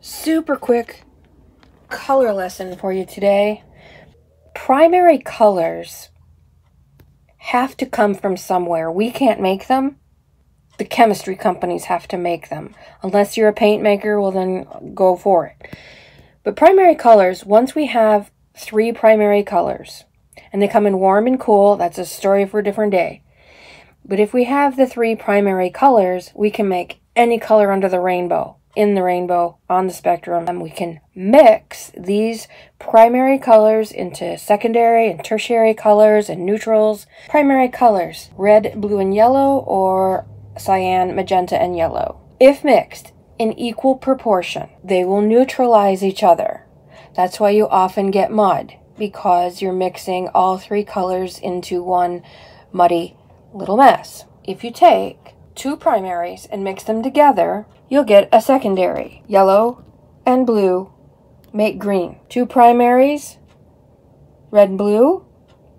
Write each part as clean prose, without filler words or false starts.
Super quick color lesson for you today. Primary colors have to come from somewhere. We can't make them. The chemistry companies have to make them. Unless you're a paint maker, well then go for it. But primary colors, once we have 3 primary colors, and they come in warm and cool, that's a story for a different day. But if we have the 3 primary colors, we can make any color under the rainbow, in the rainbow, on the spectrum, and we can mix these primary colors into secondary and tertiary colors and neutrals. Primary colors, red, blue, and yellow, or cyan, magenta, and yellow. If mixed in equal proportion, they will neutralize each other. That's why you often get mud, because you're mixing all 3 colors into one muddy little mess. If you take 2 primaries and mix them together, you'll get a secondary. Yellow and blue make green. 2 primaries, red and blue,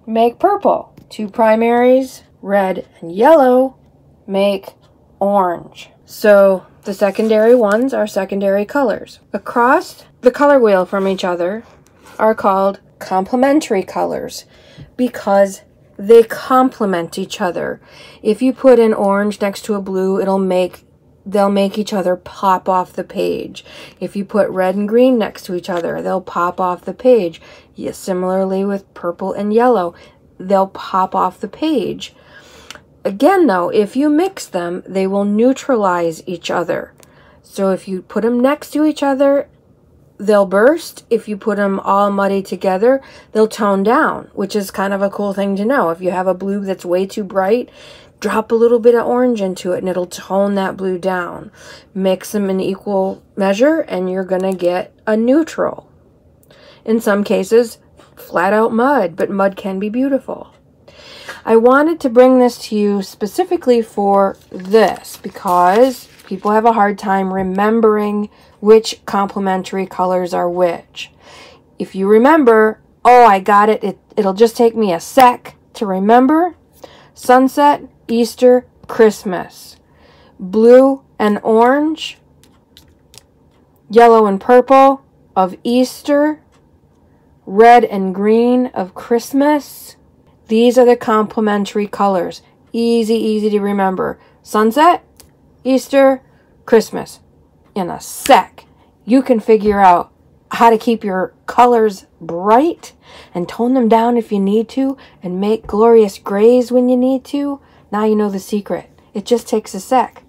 make purple. 2 primaries, red and yellow, make orange. So the secondary ones are secondary colors. Across the color wheel from each other are called complementary colors because they complement each other. If you put an orange next to a blue, they'll make each other pop off the page. If you put red and green next to each other, they'll pop off the page. Yes, similarly with purple and yellow, they'll pop off the page. Again though, if you mix them, they will neutralize each other. So if you put them next to each other, they'll burst. If you put them all muddy together, they'll tone down, which is kind of a cool thing to know. If you have a blue that's way too bright, drop a little bit of orange into it and it'll tone that blue down. Mix them in equal measure and you're going to get a neutral. In some cases, flat out mud, but mud can be beautiful. I wanted to bring this to you specifically for this because people have a hard time remembering which complementary colors are which. If you remember, oh, I got it, it'll just take me a sec to remember. Sunset, Easter, Christmas. Blue and orange, yellow and purple of Easter, red and green of Christmas. These are the complementary colors. Easy to remember. Sunset, Easter, Christmas. In a sec, you can figure out how to keep your colors bright and tone them down if you need to and make glorious grays when you need to. Now you know the secret. It just takes a sec.